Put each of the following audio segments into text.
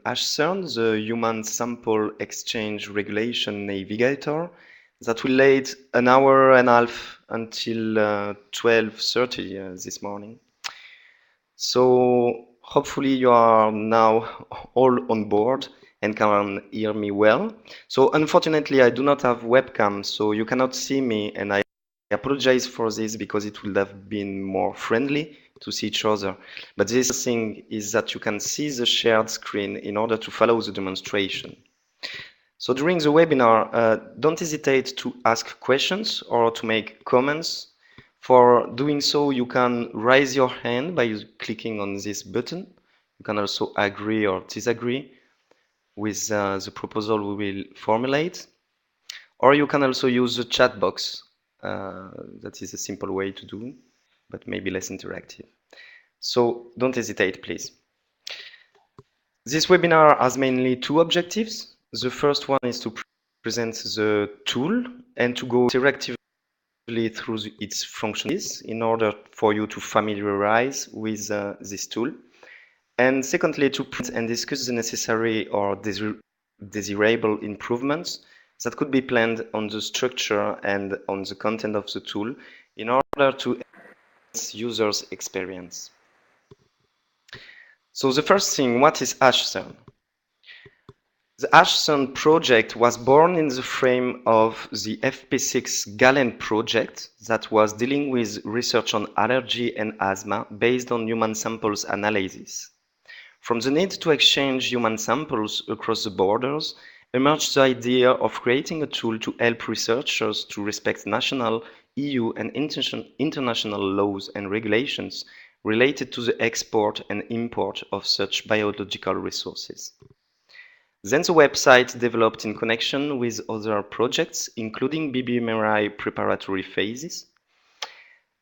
hSERN, the Human Sample Exchange Regulation Navigator, that will late an hour and a half until 12:30 this morning. So hopefully you are now all on board and can hear me well. So unfortunately I do not have webcam, so you cannot see me, and I apologize for this because it would have been more friendly to see each other. But this thing is that you can see the shared screen in order to follow the demonstration. So during the webinar, don't hesitate to ask questions or to make comments. For doing so, you can raise your hand by clicking on this button. You can also agree or disagree with the proposal we will formulate. Or you can also use the chat box. That is a simple way to do, but maybe less interactive. So don't hesitate, please. This webinar has mainly two objectives. The first one is to present the tool and to go interactively through its functionalities in order for you to familiarize with this tool. And secondly, to present and discuss the necessary or desirable improvements that could be planned on the structure and on the content of the tool in order to enhance users' experience. So the first thing, what is hSERN? The hSERN project was born in the frame of the FP6 Galen project that was dealing with research on allergy and asthma based on human samples analysis. From the need to exchange human samples across the borders emerged the idea of creating a tool to help researchers to respect national, EU and international laws and regulations related to the export and import of such biological resources. Then the website developed in connection with other projects, including BBMRI preparatory phases.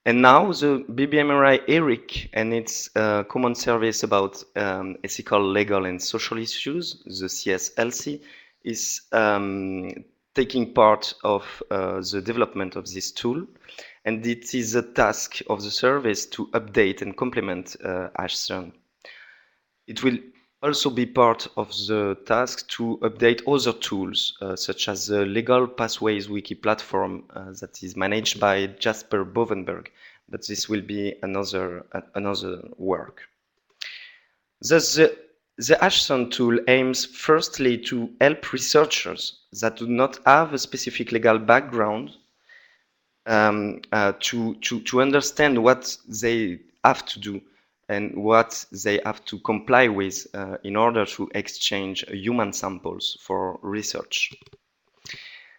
And now the BBMRI ERIC and its common service about ethical, legal and social issues, the CSLC, is taking part of the development of this tool. And it is a task of the service to update and complement hSERN. It will also be part of the task to update other tools, such as the Legal Pathways Wiki platform that is managed by Jasper Bovenberg, but this will be another work. Thus, the hSERN tool aims firstly to help researchers that do not have a specific legal background to understand what they have to do and what they have to comply with in order to exchange human samples for research.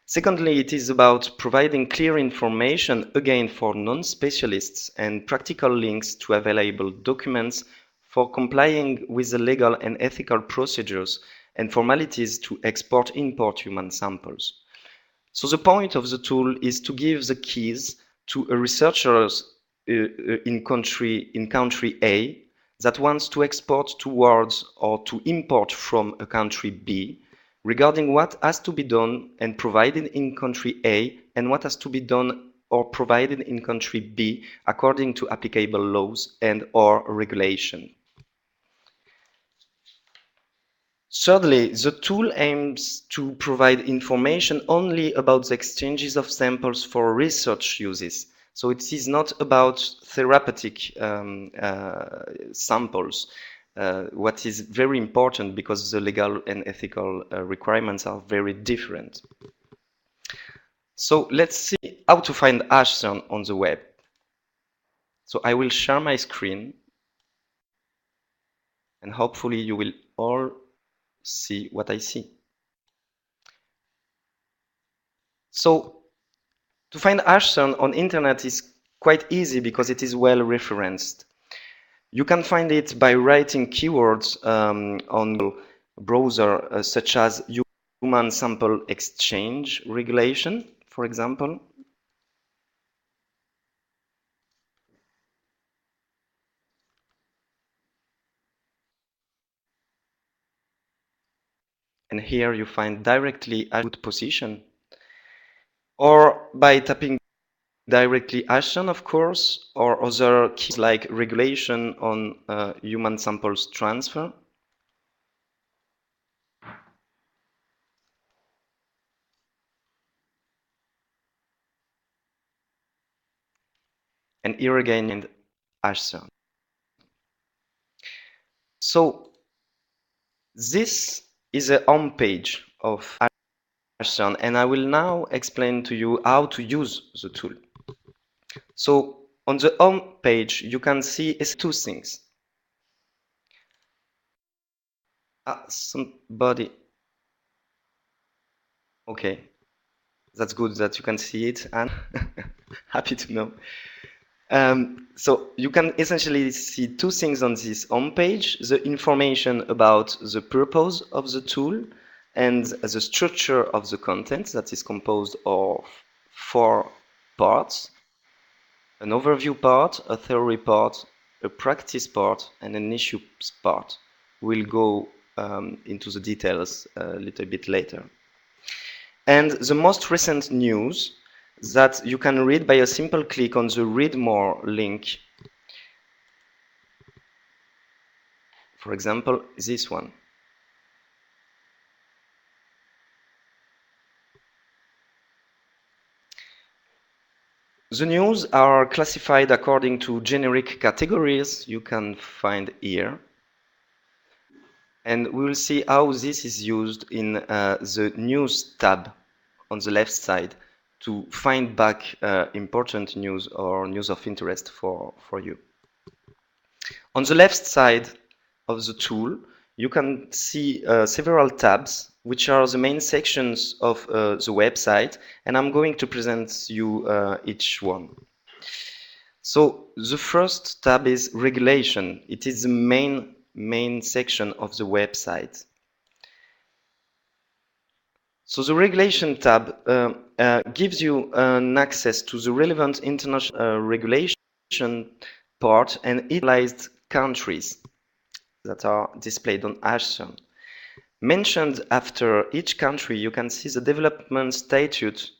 Secondly, it is about providing clear information, again for non-specialists, and practical links to available documents for complying with the legal and ethical procedures and formalities to export-import human samples. So the point of the tool is to give the keys to a researcher in country A that wants to export towards or to import from a country B regarding what has to be done and provided in country A and what has to be done or provided in country B according to applicable laws and or regulation. Thirdly, the tool aims to provide information only about the exchanges of samples for research uses. So it is not about therapeutic samples, what is very important because the legal and ethical requirements are very different. So let's see how to find hSERN on the web. So I will share my screen and hopefully you will all see what I see. So to find hSERN on internet is quite easy because it is well referenced. You can find it by writing keywords on the browser such as human sample exchange regulation, for example. And here you find directly a good position. Or by tapping directly hSERN, of course, or other keys like regulation on human samples transfer. and here again in hSERN. So this is a home page of hSERN, and I will now explain to you how to use the tool. So on the home page, you can see two things. Somebody. Okay, that's good that you can see it, and happy to know. So you can essentially see two things on this home page: the information about the purpose of the tool and the structure of the content that is composed of 4 parts: an overview part, a theory part, a practice part, and an issues part. We'll go into the details a little bit later. And the most recent news that you can read by a simple click on the Read More link. For example, this one. The news are classified according to generic categories you can find here. And we will see how this is used in the News tab on the left side to find back important news or news of interest for you. On the left side of the tool, you can see several tabs, which are the main sections of the website, and I'm going to present you each one. So the first tab is regulation. It is the main section of the website. So the regulation tab gives you an access to the relevant international regulation part and analyzed countries that are displayed on hSERN. Mentioned after each country, you can see the development status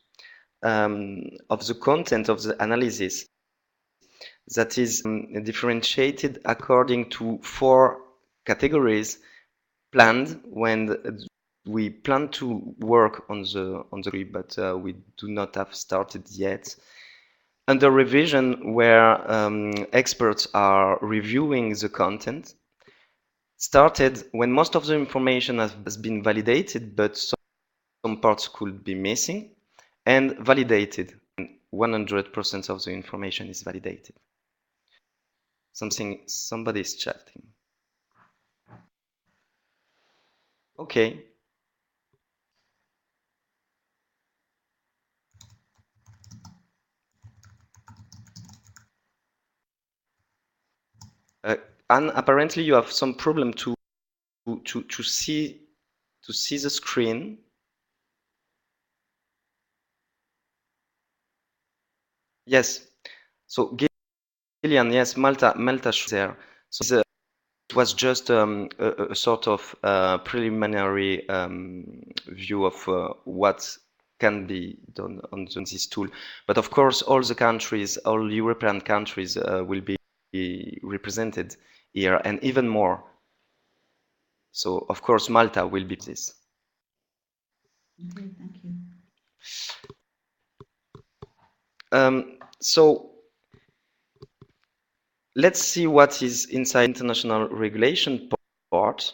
of the content of the analysis that is differentiated according to 4 categories planned when we plan to work on the but we do not have started yet. Under revision, where experts are reviewing the content, started when most of the information has been validated, but some parts could be missing, and validated. 100% of the information is validated. Somebody is chatting. Okay. And apparently you have some problem to see the screen. Yes. So Gillian, yes, Malta there. So it was just a sort of preliminary view of what can be done on this tool. But of course, all the countries, all European countries will be represented here, and even more. So of course, Malta will be this. Okay, thank you. So let's see what is inside international regulation part.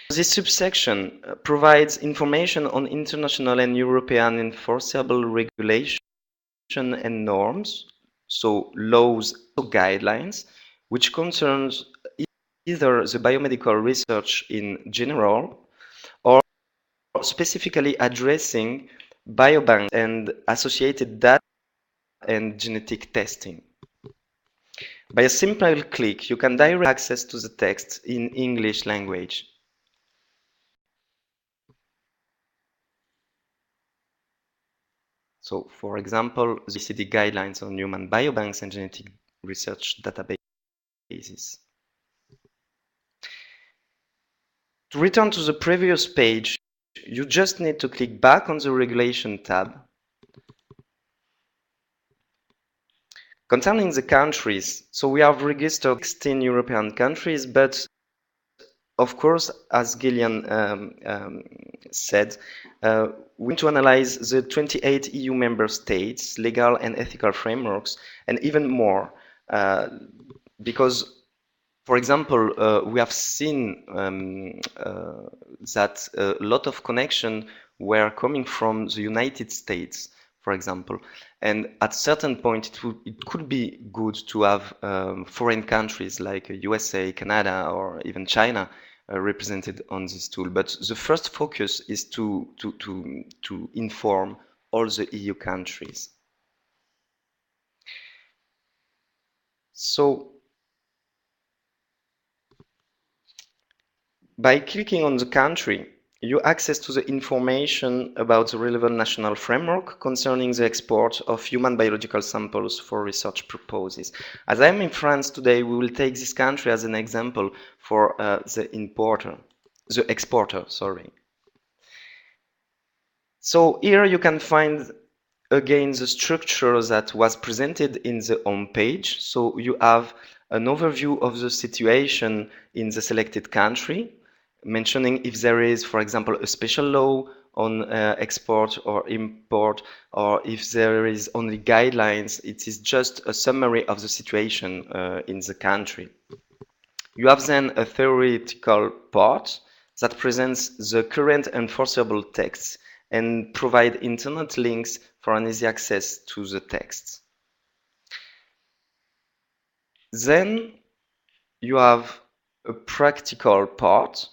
This subsection provides information on international and European enforceable regulation and norms, so laws or guidelines, which concerns either the biomedical research in general or specifically addressing biobanks and associated data and genetic testing. By a simple click, you can direct access to the text in English language. So, for example, the OECD guidelines on human biobanks and genetic research databases. To return to the previous page, you just need to click back on the Regulation tab. Concerning the countries, so we have registered 16 European countries, but of course, as Gillian said, we need to analyze the 28 EU member states' legal and ethical frameworks, and even more, because, for example, we have seen that a lot of connection were coming from the United States, for example. And at a certain point, it could be good to have foreign countries like USA, Canada, or even China represented on this tool. But the first focus is to inform all the EU countries. So by clicking on the country, you access to the information about the relevant national framework concerning the export of human biological samples for research purposes. As I'm in France today, we will take this country as an example for the exporter, sorry. So here you can find again the structure that was presented in the home page. So you have an overview of the situation in the selected country, mentioning if there is, for example, a special law on export or import, or if there is only guidelines. It is just a summary of the situation in the country. You have then a theoretical part that presents the current enforceable texts and provide internet links for an easy access to the texts. Then you have a practical part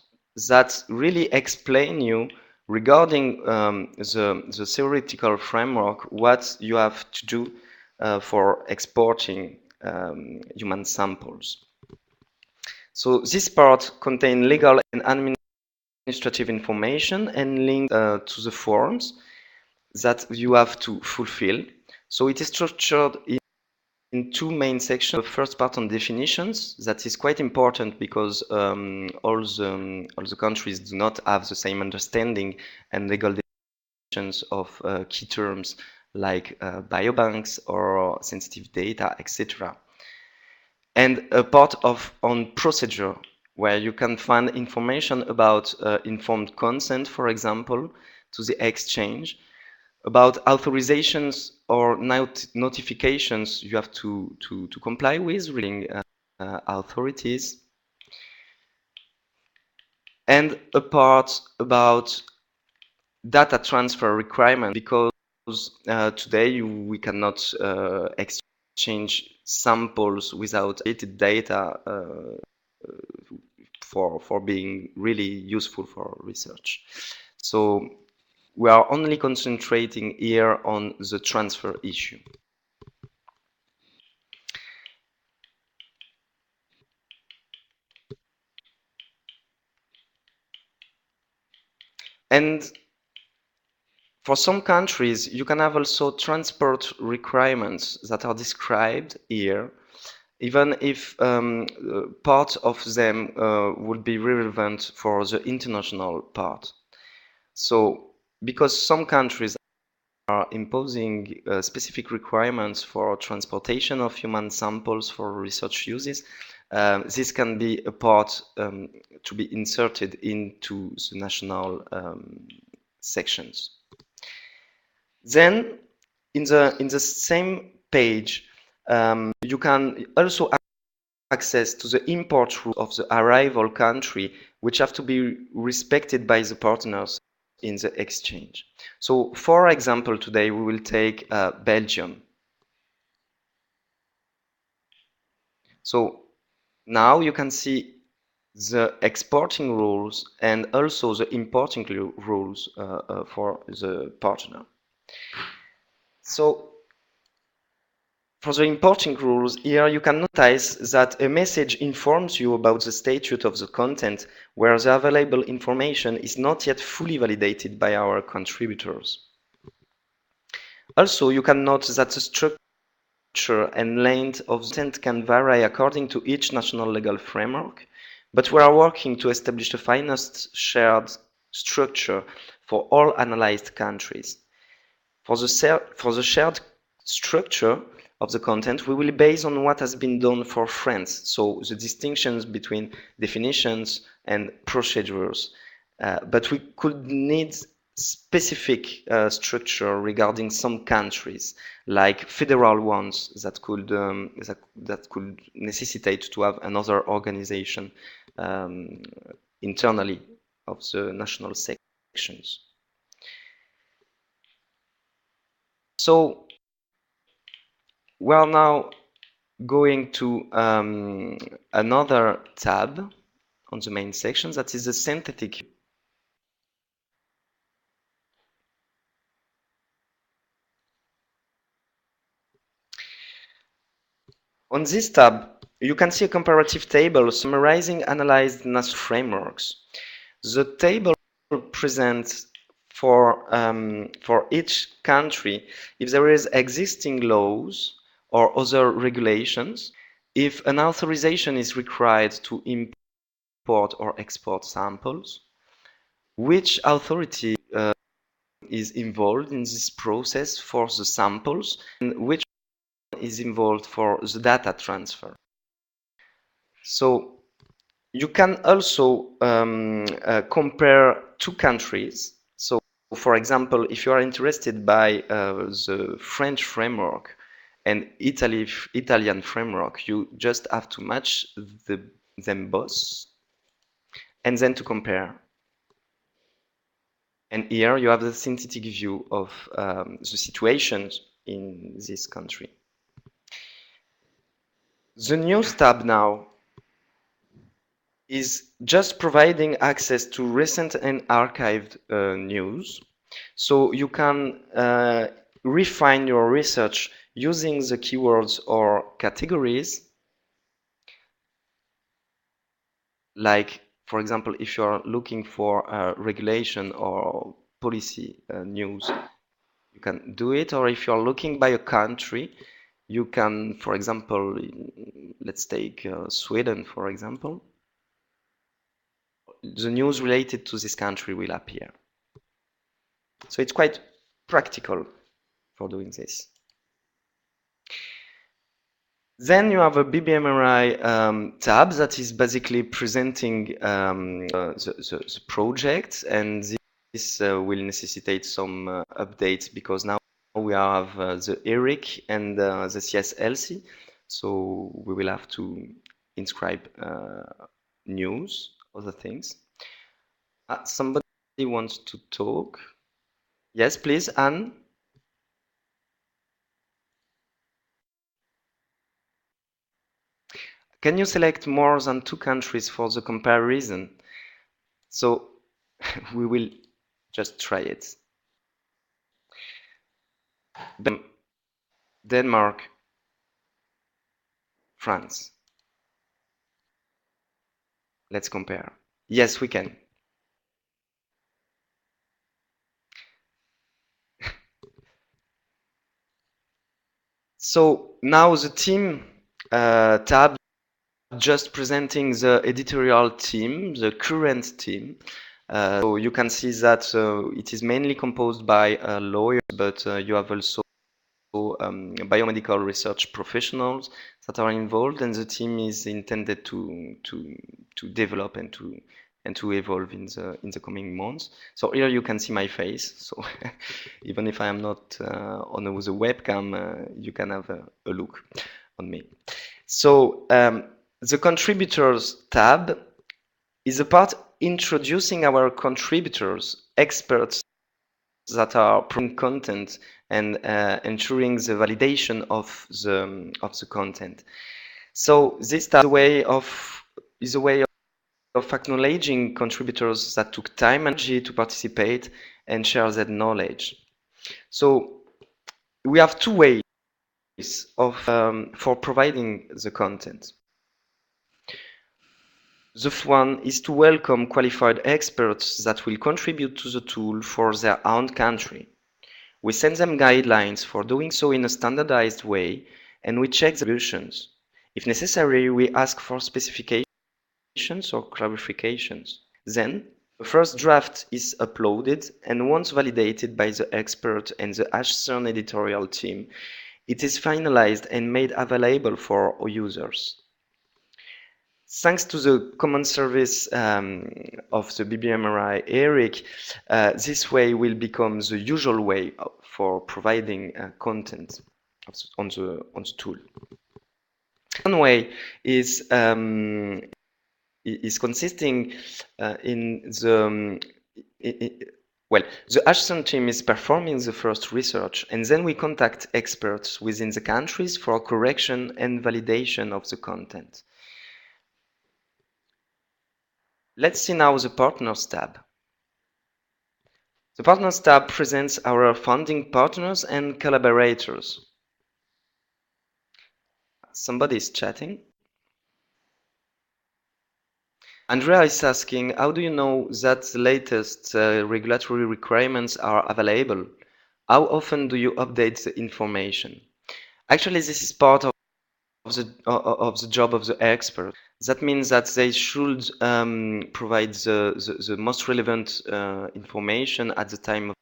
that really explain you regarding the theoretical framework what you have to do for exporting human samples. So this part contains legal and administrative information and links to the forms that you have to fulfill. So it is structured in two main sections. The first part on definitions, that is quite important because all the countries do not have the same understanding and legal definitions of key terms like biobanks or sensitive data, etc. And a part on procedure, where you can find information about informed consent, for example, to the exchange, about authorizations or notifications you have to comply with regarding authorities, and a part about data transfer requirements, because today we cannot exchange samples without data for being really useful for research. So we are only concentrating here on the transfer issue. And for some countries, you can have also transport requirements that are described here, even if part of them would be relevant for the international part. So, because some countries are imposing specific requirements for transportation of human samples for research uses, this can be a part to be inserted into the national sections. Then, in the same page, you can also access to the import rules of the arrival country, which have to be respected by the partners in the exchange. So, for example, today we will take Belgium. So now you can see the exporting rules and also the importing rules for the partner. So for the importing rules, here you can notice that a message informs you about the status of the content, where the available information is not yet fully validated by our contributors. Also, you can note that the structure and length of the content can vary according to each national legal framework, but we are working to establish the finest shared structure for all analyzed countries. For the shared structure, of the content, we will base on what has been done for France. So the distinctions between definitions and procedures. But we could need specific structure regarding some countries, like federal ones that could necessitate to have another organization internally of the national sections. So we are now going to another tab on the main section, that is the synthetic. On this tab, you can see a comparative table summarizing analyzed national frameworks. The table presents for each country if there is existing laws or other regulations, if an authorization is required to import or export samples, which authority is involved in this process for the samples, and which is involved for the data transfer. So you can also compare two countries. So for example, if you are interested by the French framework and Italian framework, you just have to match them both and then to compare. And here you have the synthetic view of the situations in this country. The news tab now is just providing access to recent and archived news. So you can refine your research using the keywords or categories. Like, for example, if you're looking for regulation or policy news, you can do it. Or if you're looking by a country, you can, for example, let's take Sweden, for example. The news related to this country will appear. So it's quite practical for doing this. Then you have a BBMRI tab that is basically presenting the project, and this will necessitate some updates because now we have the ERIC and the CSLC, so we will have to inscribe news, other things. Somebody wants to talk. Yes, please, Anne. Can you select more than two countries for the comparison? So we will just try it. Denmark, France. Let's compare. Yes, we can. So now the team tab just presenting the editorial team, the current team. So you can see that it is mainly composed by lawyers, but you have also biomedical research professionals that are involved, and the team is intended to develop and to evolve in the coming months. So here you can see my face. So even if I am not on the webcam, you can have a look on me. So the contributors tab is a part introducing our contributors, experts that are providing content and ensuring the validation of the content. So this tab is a way of acknowledging contributors that took time and energy to participate and share their knowledge. So we have two ways of for providing the content. The first one is to welcome qualified experts that will contribute to the tool for their own country. We send them guidelines for doing so in a standardized way, and we check the solutions. If necessary, we ask for specifications or clarifications. Then, the first draft is uploaded, and once validated by the expert and the hSERN editorial team, It is finalized and made available for our users. Thanks to the common service of the BBMRI ERIC, this way will become the usual way for providing content on the tool. One way is consisting in the well, the hSERN team is performing the first research, and then we contact experts within the countries for correction and validation of the content. Let's see now the Partners tab. The Partners tab presents our funding partners and collaborators. Somebody is chatting. Andrea is asking, how do you know that the latest regulatory requirements are available? How often do you update the information? Actually, this is part of the job of the expert. That means that they should provide the most relevant information at the time of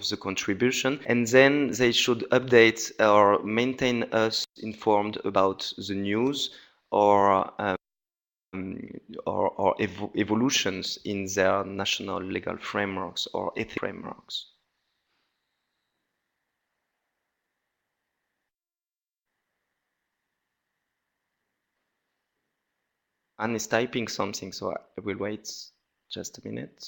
the contribution, and then they should update or maintain us informed about the news or evolutions in their national legal frameworks or ethical frameworks. Anne is typing something, so I will wait just a minute.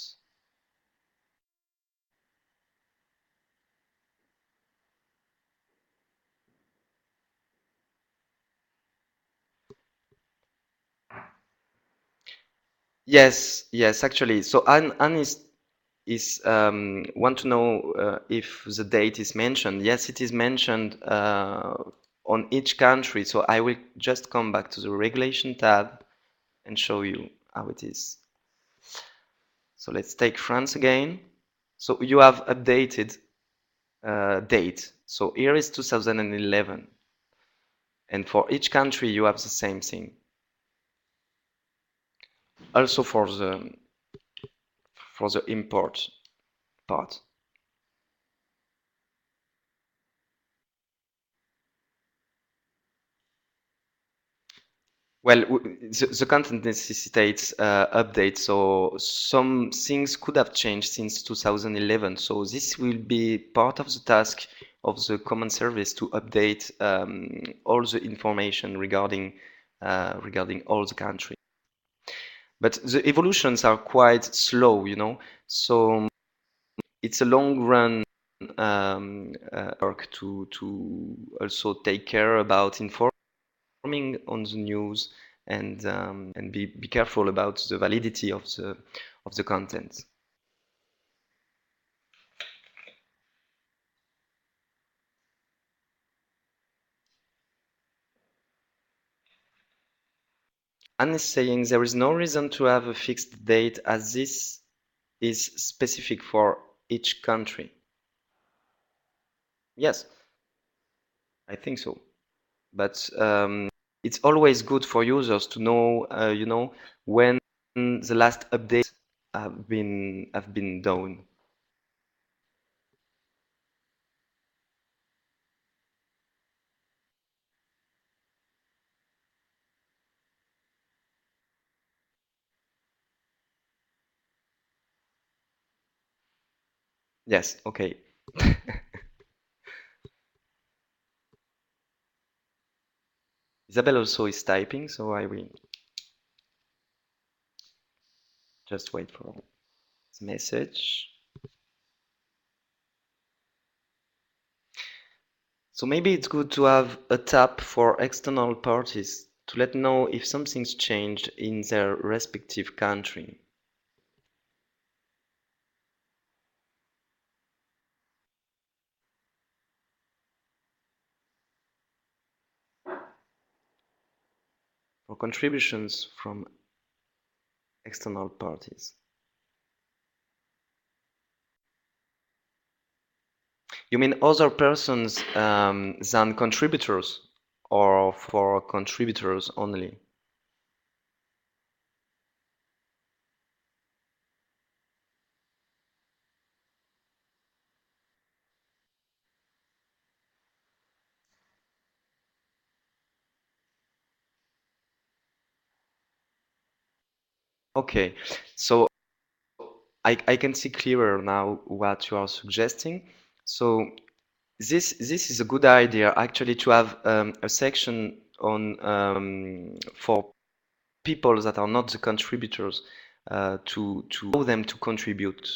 Yes, yes, actually. So Anne is want to know if the date is mentioned. Yes, it is mentioned on each country. So I will just come back to the regulation tab and show you how it is. So let's take France again. So you have updated date. So here is 2011. And for each country, you have the same thing. Also for the import part. Well, the content necessitates updates, so some things could have changed since 2011. So this will be part of the task of the common service to update all the information regarding all the countries. But the evolutions are quite slow, you know. So it's a long run work to also take care about informing on the news and be careful about the validity of the content. Anne is saying there is no reason to have a fixed date as this is specific for each country. Yes, I think so. But it's always good for users to know, you know, when the last updates have been done. Yes, okay. Isabel also is typing, so I will just wait for the message. So maybe it's good to have a tab for external parties to let know if something's changed in their respective country. For contributions from external parties. You mean other persons than contributors, or for contributors only? Okay, so I can see clearer now what you are suggesting. So this is a good idea actually to have a section on for people that are not the contributors to allow them to contribute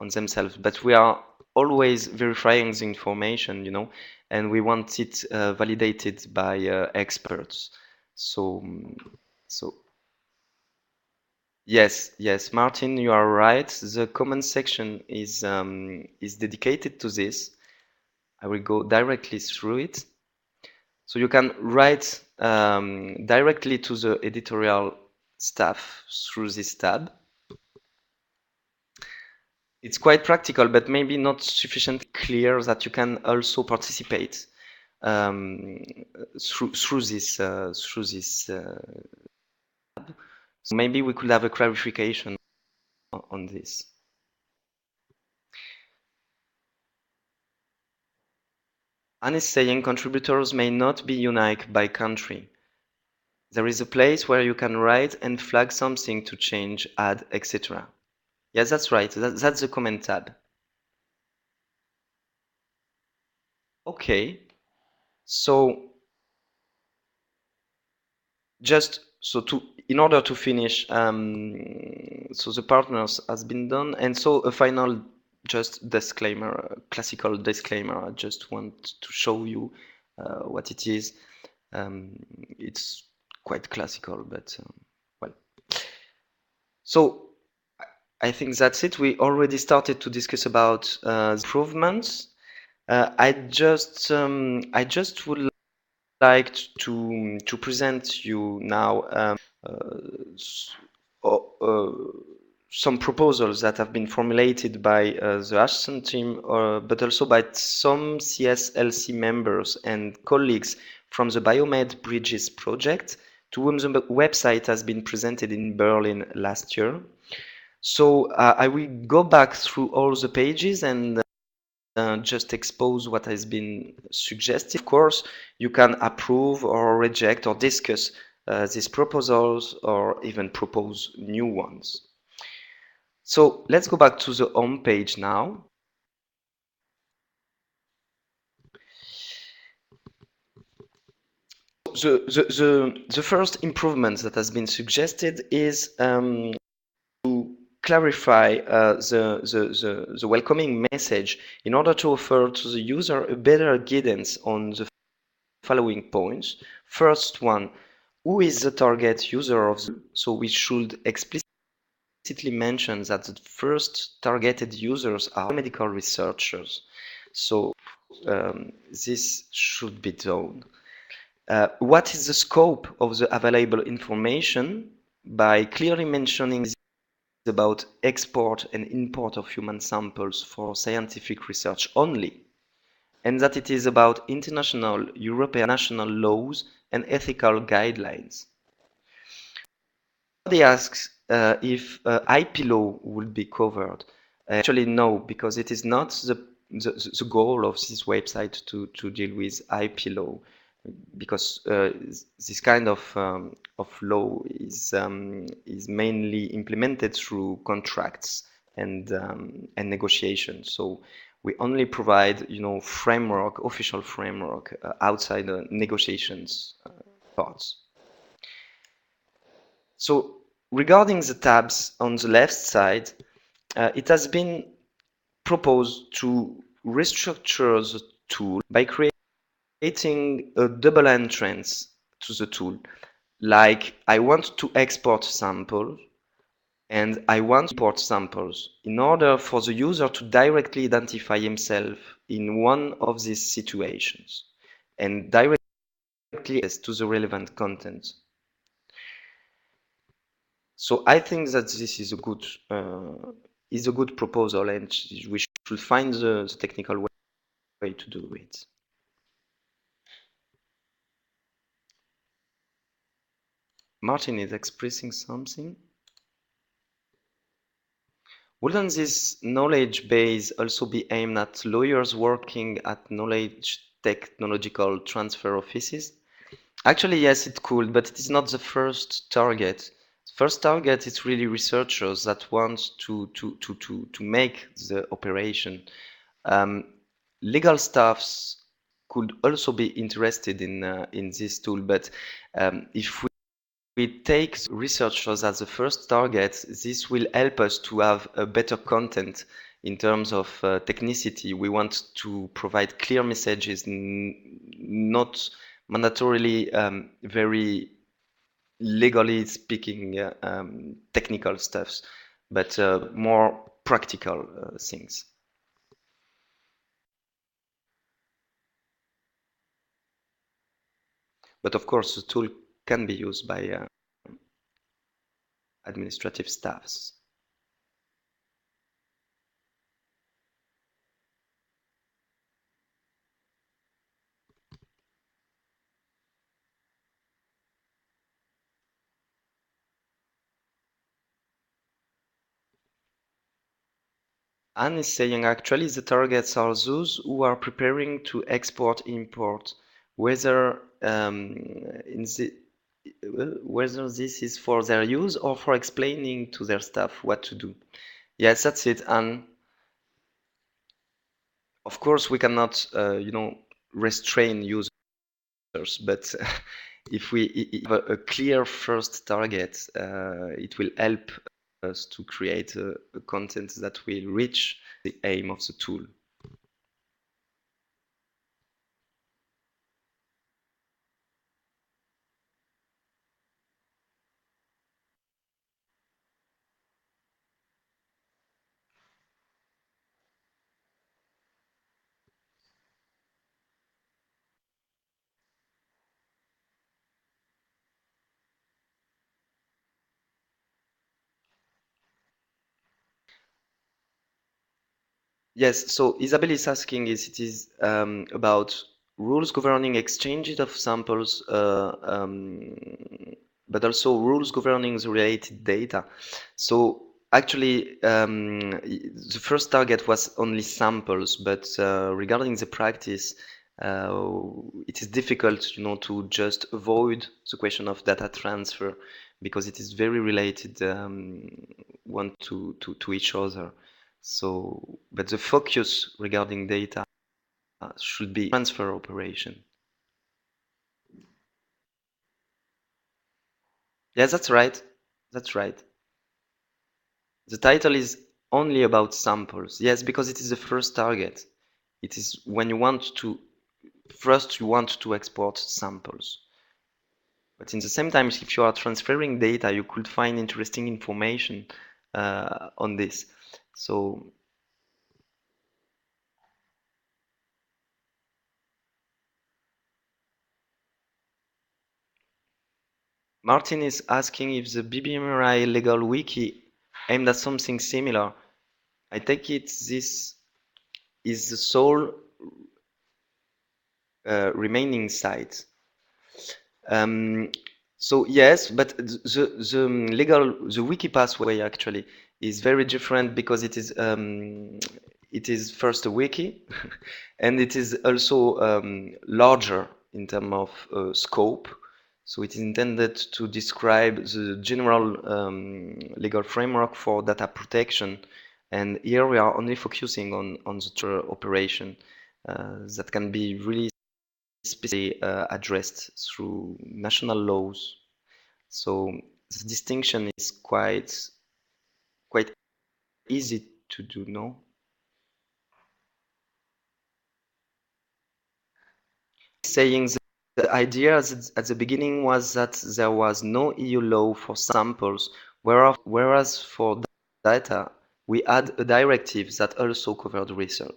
on themselves. But we are always verifying the information, you know, and we want it validated by experts. So so yes, Martin, you are right. The comment section is dedicated to this. I will go directly through it. So you can write directly to the editorial staff through this tab. It's quite practical, but maybe not sufficiently clear that you can also participate um, through this So maybe we could have a clarification on this. Anne is saying contributors may not be unique by country. There is a place where you can write and flag something to change, add, etc. Yes, that's right. That's the comment tab. Okay. So just so to in order to finish, so the partners has been done, and so a final just disclaimer, a classical disclaimer. I just want to show you what it is. It's quite classical, but well. So I think that's it. We already started to discuss about improvements. I just would like to present you now some proposals that have been formulated by the hSERN team, but also by some CSLC members and colleagues from the Biomed Bridges project, to whom the website has been presented in Berlin last year. So I will go back through all the pages and just expose what has been suggested. Of course, you can approve or reject or discuss these proposals or even propose new ones. So let's go back to the home page now. The first improvement that has been suggested is to clarify the welcoming message in order to offer to the user a better guidance on the following points. First one, who is the target user of the, so we should explicitly mention that the first targeted users are medical researchers. So this should be done. What is the scope of the available information by clearly mentioning about export and import of human samples for scientific research only, and that it is about international, European, national laws and ethical guidelines. They ask if IP law would be covered. Actually, no, because it is not the goal of this website to deal with IP law, because this kind of law is mainly implemented through contracts and negotiations. So we only provide, you know, framework, official framework outside the negotiations parts. So regarding the tabs on the left side, it has been proposed to restructure the tool by creating a double entrance to the tool. Like, I want to export samples and I want to import samples in order for the user to directly identify himself in one of these situations and directly access to the relevant content. So I think that this is a good proposal, and we should find the technical way to do it. Martin is expressing something. Wouldn't this knowledge base also be aimed at lawyers working at knowledge technological transfer offices? Actually, yes, it could, but it is not the first target. First target is really researchers that want to make the operation. Legal staffs could also be interested in this tool, but if we take researchers as the first target, this will help us to have a better content in terms of technicity. We want to provide clear messages, not mandatorily very legally speaking technical stuffs, but more practical things. But of course, the tool can be used by administrative staffs. Anne is saying actually the targets are those who are preparing to export import, whether whether this is for their use or for explaining to their staff what to do. Yes, that's it. And of course, we cannot, restrain users, but if we have a clear first target, it will help us to create a content that will reach the aim of the tool. Yes, so Isabel is asking is it is about rules governing exchanges of samples, but also rules governing the related data. So actually, the first target was only samples, but regarding the practice, it is difficult, to just avoid the question of data transfer because it is very related one to each other. So, but the focus regarding data should be transfer operation. Yes, that's right. That's right. The title is only about samples. Yes, because it is the first target. It is when you want to, first you want to export samples. But in the same time, if you are transferring data, you could find interesting information on this. So Martin is asking if the BBMRI legal wiki aimed at something similar. I take it this is the sole remaining site. So yes, but the wiki pathway actually is very different because it is first a wiki and it is also larger in terms of scope. So it is intended to describe the general legal framework for data protection. And here we are only focusing on the operation that can be really specifically addressed through national laws. So the distinction is quite easy to do, no? Saying the idea at the beginning was that there was no EU law for samples, whereas for data, we had a directive that also covered research.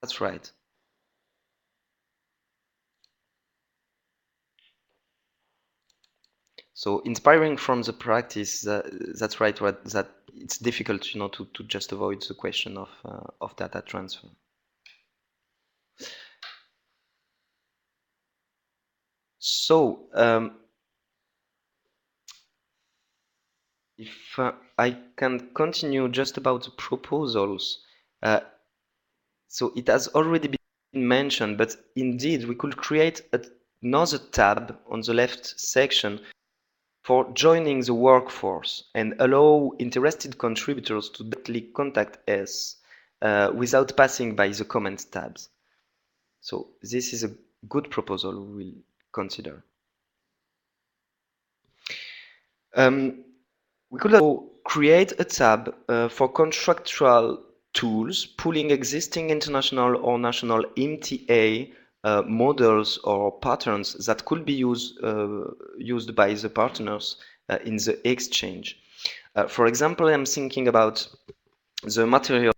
That's right. So inspiring from the practice, that's right. That it's difficult, to just avoid the question of data transfer. So if I can continue just about the proposals, so it has already been mentioned, but indeed we could create another tab on the left section for joining the workforce and allow interested contributors to directly contact us without passing by the comments tabs. So this is a good proposal we will consider. We could also create a tab for contractual tools, pooling existing international or national MTA models or patterns that could be used by the partners in the exchange. For example, I'm thinking about the materials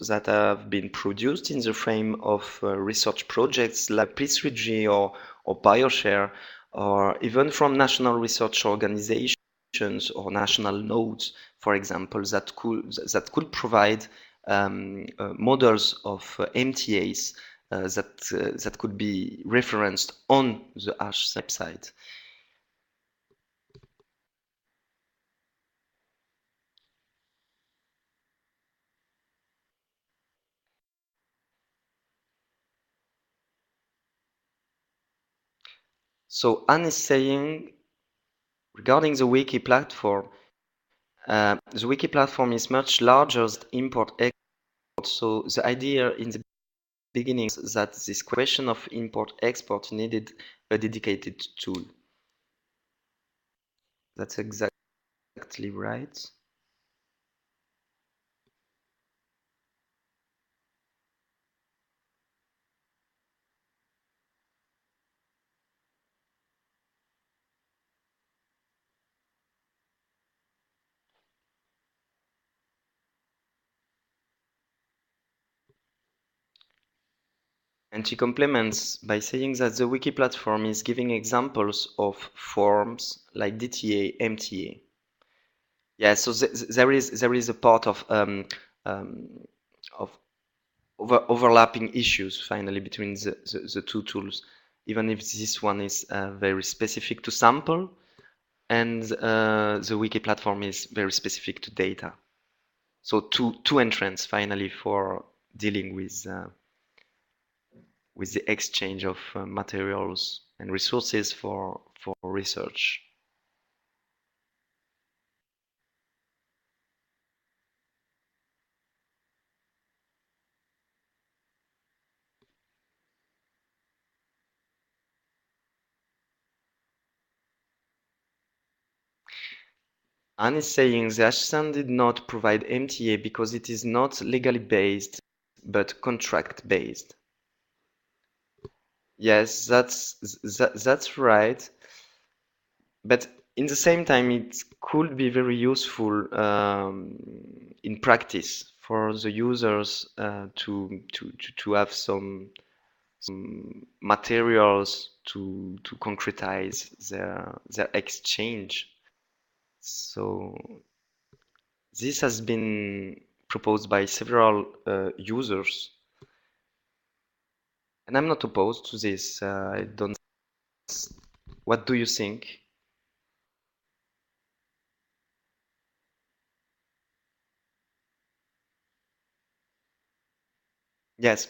that have been produced in the frame of research projects like P3G or BioShare, or even from national research organizations or national nodes, for example, that could provide models of MTAs that could be referenced on the hSERN website. So Anne is saying, regarding the wiki platform, the wiki platform is much larger than import-export. So the idea in the beginning is that this question of import-export needed a dedicated tool. That's exactly right. And she complements by saying that the wiki platform is giving examples of forms like DTA, MTA. Yeah, so there is a part of overlapping issues finally between the two tools, even if this one is very specific to sample and the wiki platform is very specific to data. So two entrants finally for dealing with the exchange of materials and resources for research. Anne is saying the hSERN did not provide MTA because it is not legally based, but contract based. Yes, that's right. But in the same time, it could be very useful in practice for the users to have some materials to concretize their exchange. So this has been proposed by several users, and I'm not opposed to this. I don't. What do you think? Yes,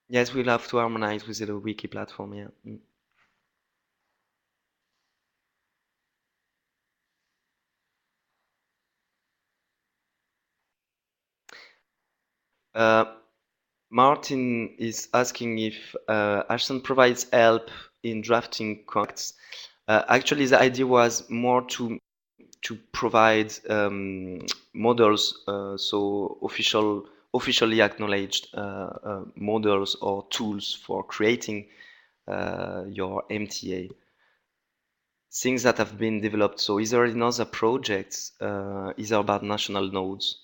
yes, we'll have to harmonize with the wiki platform. Yeah. Mm. Uh, Martin is asking if hSERN provides help in drafting contracts. Actually, the idea was more to provide models, so officially acknowledged models or tools for creating your MTA. Things that have been developed, so either in other projects, either about national nodes.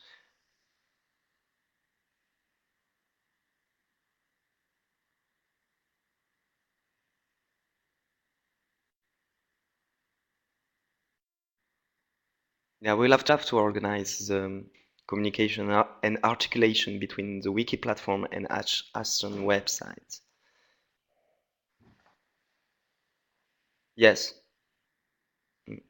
Yeah, we'll have to organize the communication and articulation between the wiki platform and hSERN website. Yes. Mm.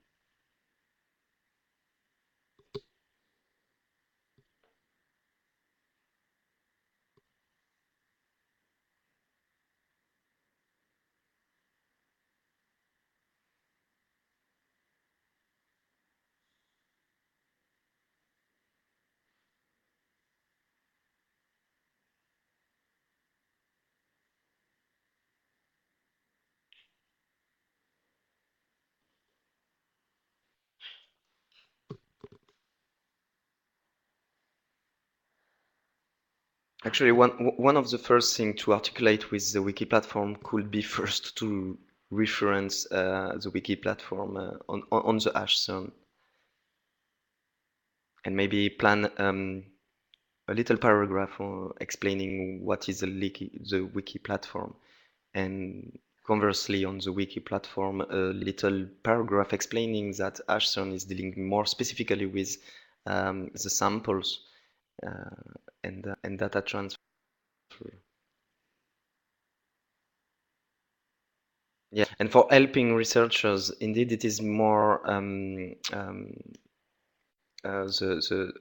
Actually, one of the first things to articulate with the wiki platform could be first to reference the wiki platform on the hSERN, and maybe plan a little paragraph explaining what is the wiki platform, and conversely on the wiki platform a little paragraph explaining that hSERN is dealing more specifically with the samples and data transfer. Yeah, and for helping researchers, indeed, it is more the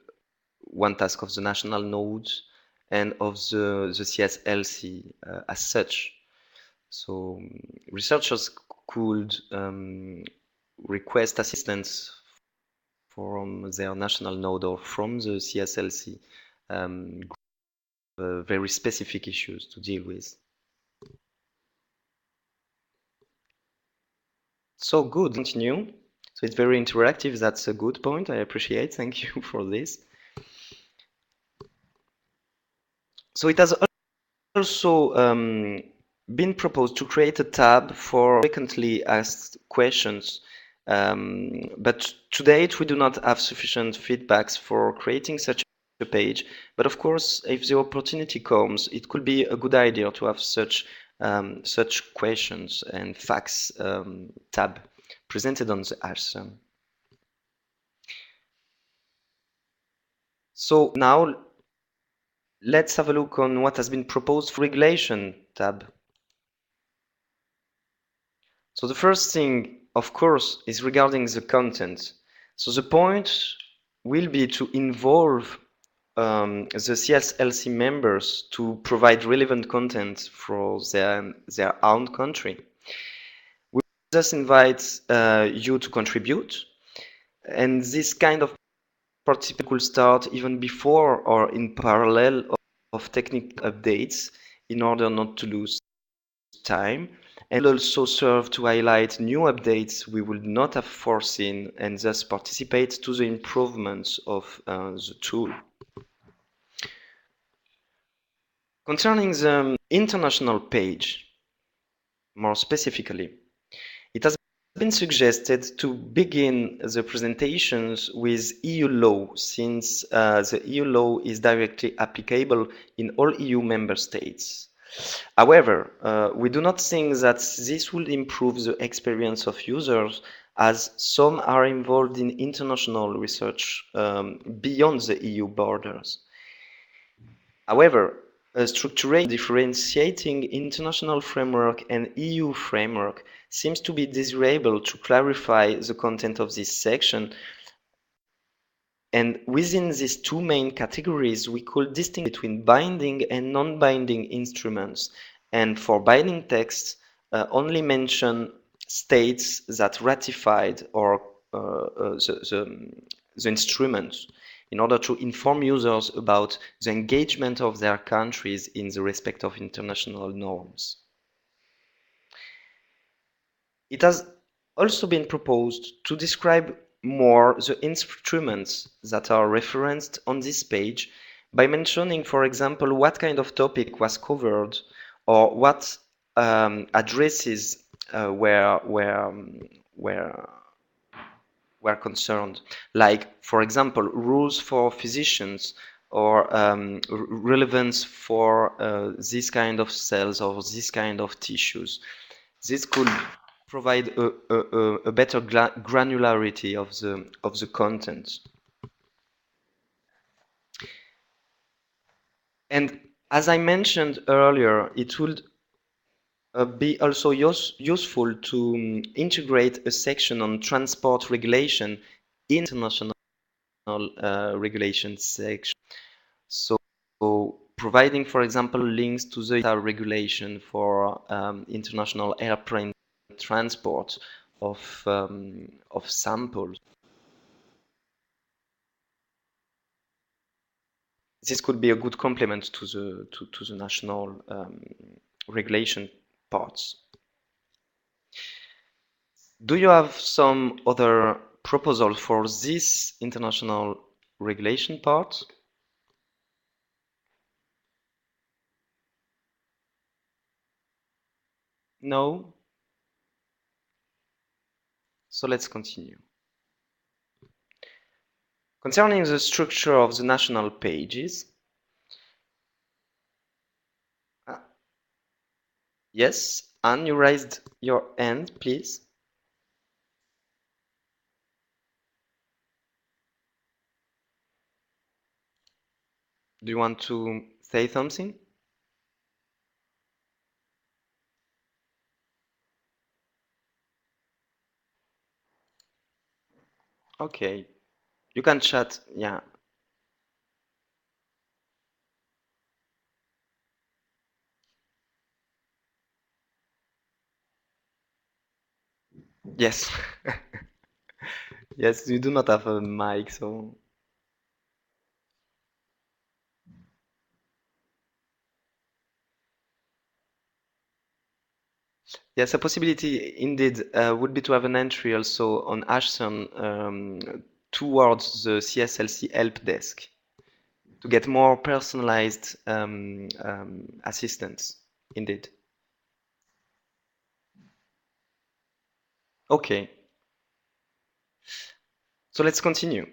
one task of the national nodes and of the CSLC as such. So researchers could request assistance from their national node or from the CSLC very specific issues to deal with. So good, continue. So it's very interactive. That's a good point. I appreciate. Thank you for this. So it has also been proposed to create a tab for frequently asked questions. But to date, we do not have sufficient feedbacks for creating such a page. But of course, if the opportunity comes, it could be a good idea to have such questions and facts tab presented on the hSERN. So now let's have a look on what has been proposed for regulation tab. So the first thing, of course, is regarding the content. So the point will be to involve the CSLC members to provide relevant content for their own country. We just invite you to contribute, and this kind of participation could start even before or in parallel of technical updates in order not to lose time, and also serve to highlight new updates we would not have foreseen and thus participate to the improvements of the tool. Concerning the international page, more specifically, it has been suggested to begin the presentations with EU law, since the EU law is directly applicable in all EU member states. However, we do not think that this will improve the experience of users, as some are involved in international research beyond the EU borders. However, structuring differentiating international framework and EU framework seems to be desirable to clarify the content of this section. And within these two main categories, we could distinguish between binding and non-binding instruments. And for binding texts, only mention states that ratified or the instruments, in order to inform users about the engagement of their countries in the respect of international norms. It has also been proposed to describe more the instruments that are referenced on this page by mentioning, for example, what kind of topic was covered or what addresses were concerned, like, for example, rules for physicians or relevance for this kind of cells or this kind of tissues. This could provide a better granularity of the content. And as I mentioned earlier, it would be also useful to integrate a section on transport regulation in international regulation section. So providing, for example, links to the regulation for international airplane transport of samples. This could be a good complement to the national regulation parts. Do you have some other proposal for this international regulation part? No? So let's continue. Concerning the structure of the national pages, yes, Anne, you raised your hand, please. Do you want to say something? Okay, you can chat, yeah. Yes. Yes, you do not have a mic, so yes, a possibility indeed would be to have an entry also on hSERN towards the CSLC help desk to get more personalized assistance, indeed. Okay, so let's continue.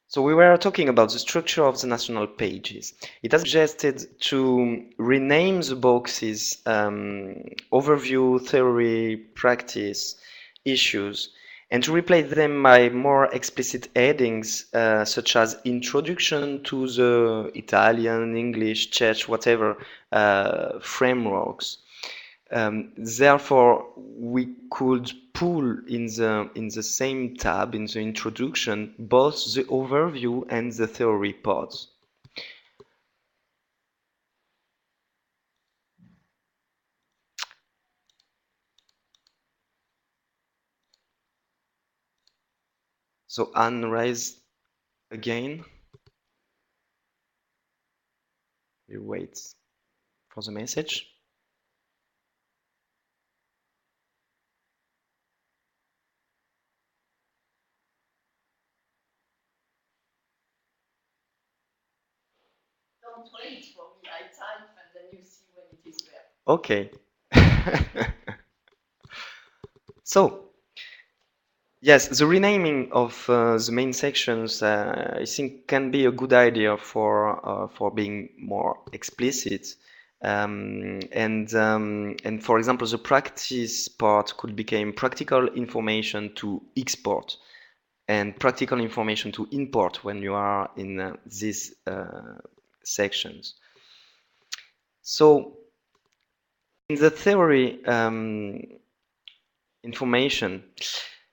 So we were talking about the structure of the national pages. It has suggested to rename the boxes overview, theory, practice, issues, and to replace them by more explicit headings such as introduction to the Italian, English, Czech, whatever frameworks. Therefore, we could pull in the same tab in the introduction both the overview and the theory parts. So Anne raise again. We wait for the message. Don't wait for me, I type and then you see when it is there. Okay. So, yes, the renaming of the main sections, I think, can be a good idea for being more explicit. And for example, the practice part could become practical information to export and practical information to import when you are in these sections. So in the theory information,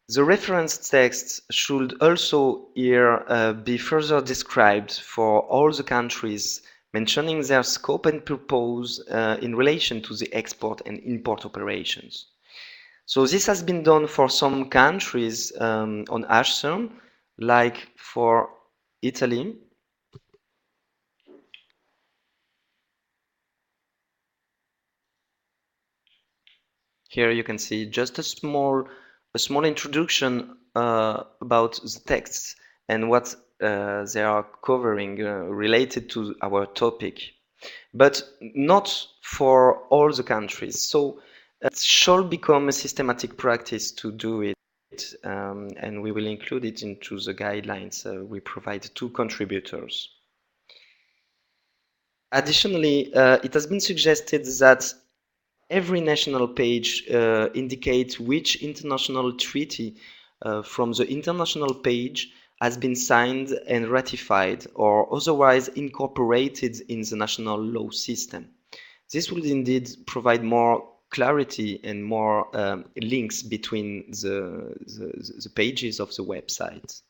the reference text should also here be further described for all the countries, mentioning their scope and purpose in relation to the export and import operations. So this has been done for some countries on hSERN, like for Italy. Here you can see just a small introduction about the texts and what they are covering related to our topic, but not for all the countries. So it should become a systematic practice to do it, and we will include it into the guidelines we provide to contributors. Additionally, it has been suggested that every national page indicates which international treaty from the international page has been signed and ratified or otherwise incorporated in the national law system. This will indeed provide more clarity and more links between the pages of the website.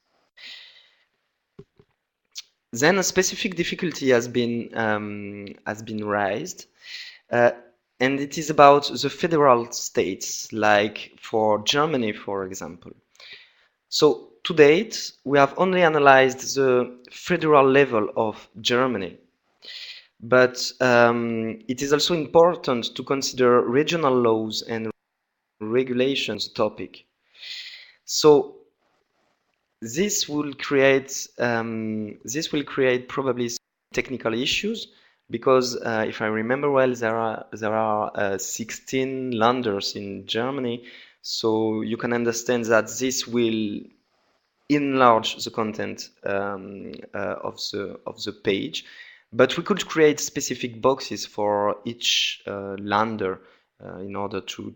Then a specific difficulty has been raised. And it is about the federal states, like for Germany, for example. So to date, we have only analyzed the federal level of Germany. But it is also important to consider regional laws and regulations topic. So this will create probably technical issues, because if I remember well, there are 16 landers in Germany, so you can understand that this will enlarge the content of the page. But we could create specific boxes for each lander in order to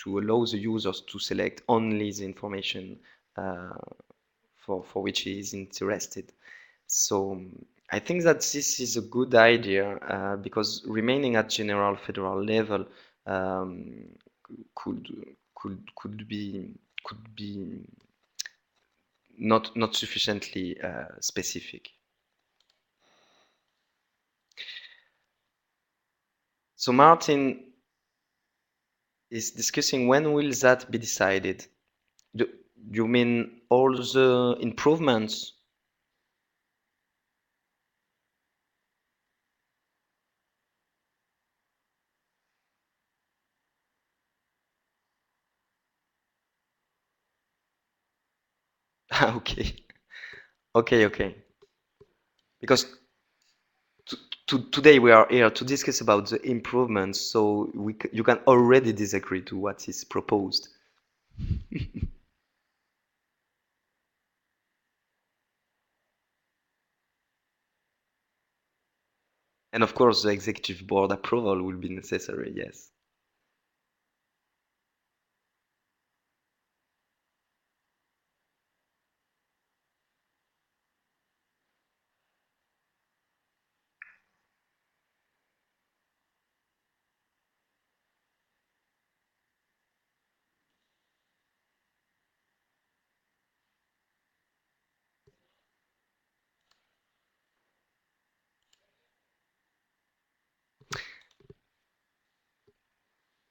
allow the users to select only the information uh, for which he is interested. So I think that this is a good idea because remaining at general federal level um, could could be not sufficiently specific. So Martin is discussing when will that be decided? Do you mean all the improvements? Okay, okay. Because today we are here to discuss about the improvements, so you can already disagree to what is proposed. And of course, the executive board approval will be necessary, yes.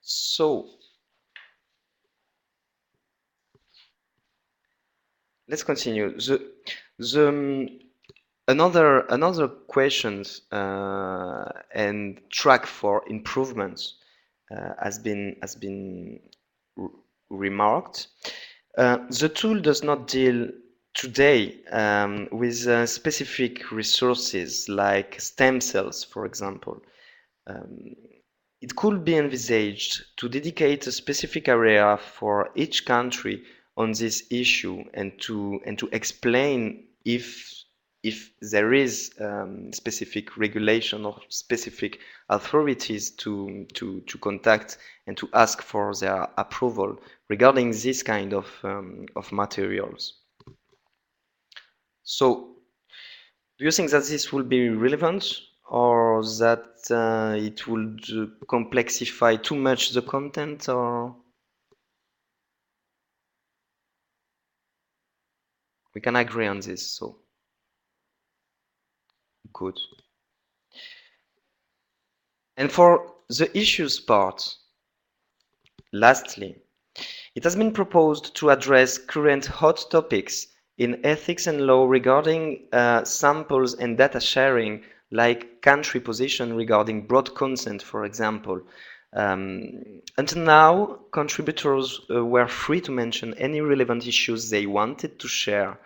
So let's continue. The another questions and track for improvements has been r- remarked. The tool does not deal today with specific resources like stem cells, for example. Um, it could be envisaged to dedicate a specific area for each country on this issue and to explain if there is specific regulation or specific authorities to contact and to ask for their approval regarding this kind of materials. So do you think that this will be relevant or that it would complexify too much the content or we can agree on this, so good. And for the issues part, lastly, it has been proposed to address current hot topics in ethics and law regarding samples and data sharing, like country position regarding broad consent, for example. Until now, contributors were free to mention any relevant issues they wanted to share.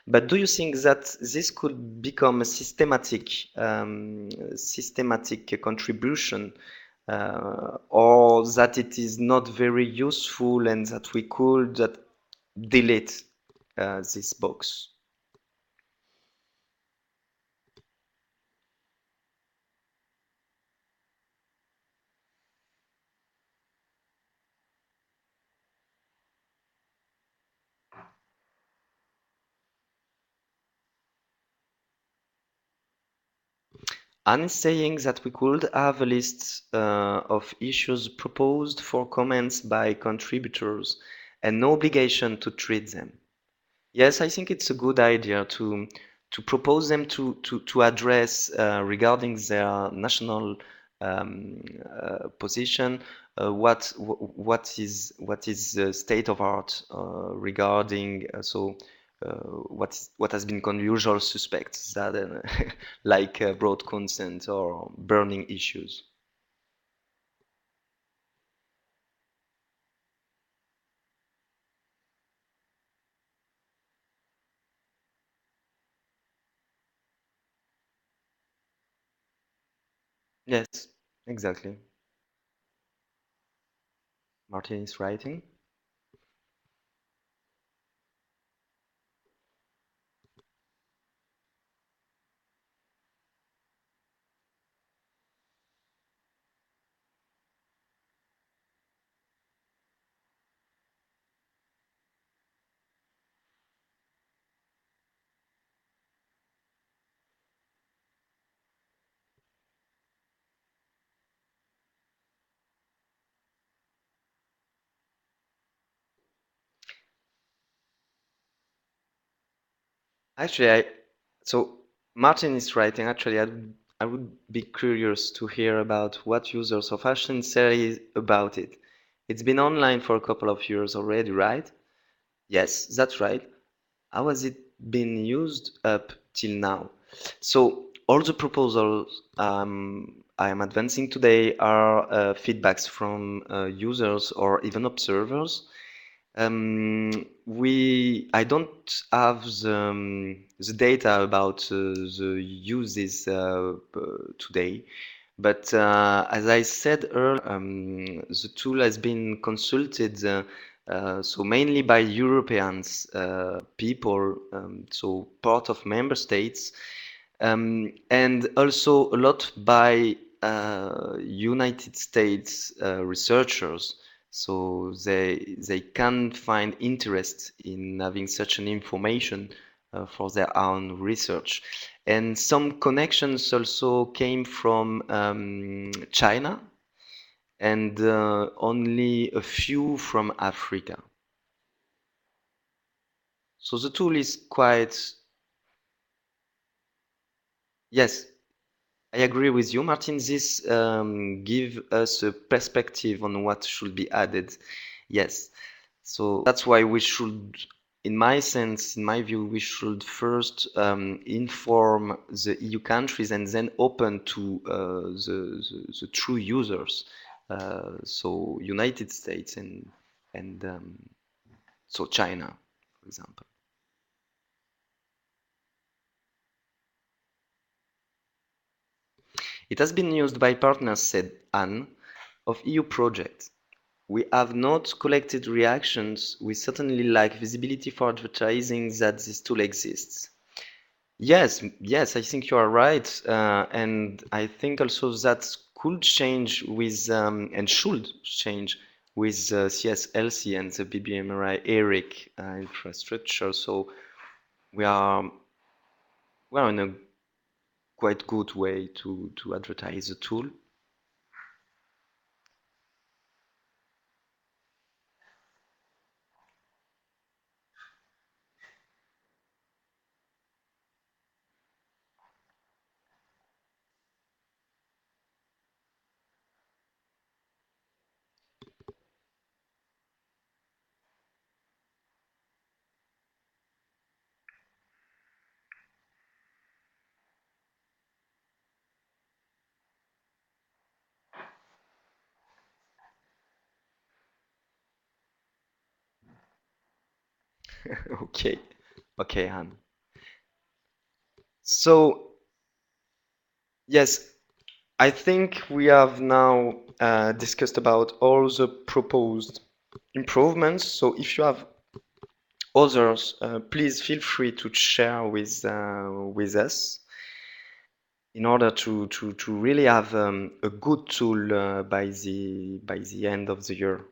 But do you think that this could become a systematic contribution or that it is not very useful and that we could delete this box? Anne is saying that we could have a list of issues proposed for comments by contributors and no obligation to treat them. Yes, I think it's a good idea to propose them to address regarding their national position. What is the state of art regarding what has been usual suspects that like broad consent or burning issues. Yes, exactly. Martin is writing. Actually, so Martin is writing. Actually, I would be curious to hear about what users of hSERN say about it. It's been online for a couple of years already, right? Yes, that's right. How has it been used up till now? So all the proposals I am advancing today are feedbacks from users or even observers. I don't have the data about the uses today, but as I said earlier, the tool has been consulted, so mainly by Europeans, people, so part of member states, and also a lot by United States researchers. So they can find interest in having such an information for their own research. And some connections also came from China and only a few from Africa. So the tool is quite, yes, I agree with you, Martin. This give us a perspective on what should be added. Yes. So that's why we should, in my sense, in my view, we should first inform the EU countries and then open to the true users. So United States and so China, for example. It has been used by partners, said Anne, of EU projects. We have not collected reactions. We certainly lack visibility for advertising that this tool exists. Yes, yes, I think you are right. And I think also that could change with, and should change with CSLC and the BBMRI ERIC infrastructure. So we are, we are in a quite good way to advertise the tool. Okay, okay, Han. So yes, I think we have now discussed about all the proposed improvements. So if you have others, please feel free to share with us in order to really have a good tool by the end of the year.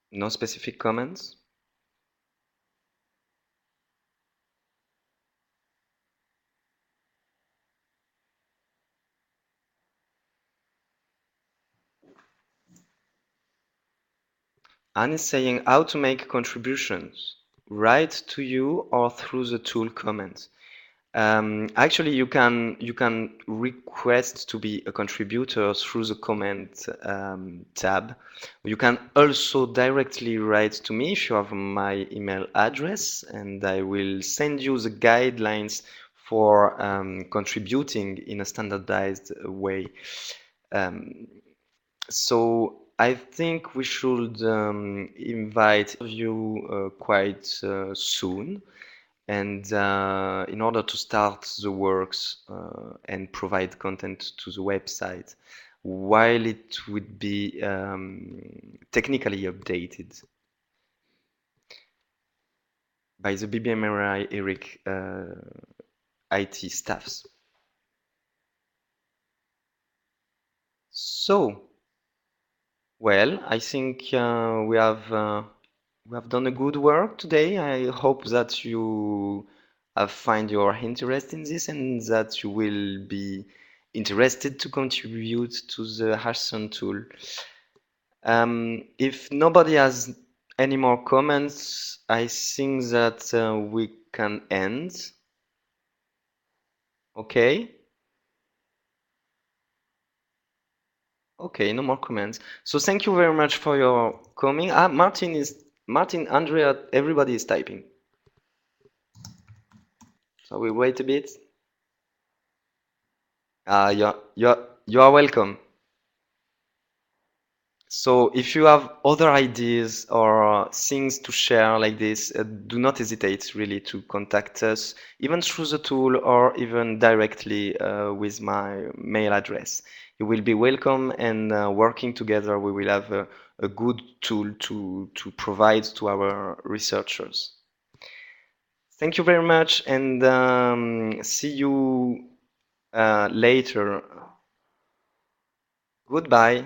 No specific comments? Anne is saying how to make contributions. Write to you or through the tool comments. Actually, you can request to be a contributor through the comment tab. You can also directly write to me if you have my email address, and I will send you the guidelines for contributing in a standardized way. Um, so I think we should invite you quite soon, and in order to start the works and provide content to the website, while it would be technically updated by the BBMRI ERIC IT staffs. So, well, I think we have done a good work today. I hope that you have find your interest in this and that you will be interested to contribute to the hSERN tool. If nobody has any more comments, I think that we can end. Okay? Okay, no more comments. So thank you very much for your coming. Martin, Andrea, everybody is typing. So we wait a bit. You are welcome. So if you have other ideas or things to share like this, do not hesitate really to contact us, even through the tool or even directly with my mail address. You will be welcome, and working together, we will have a good tool to provide to our researchers. Thank you very much, and see you later. Goodbye.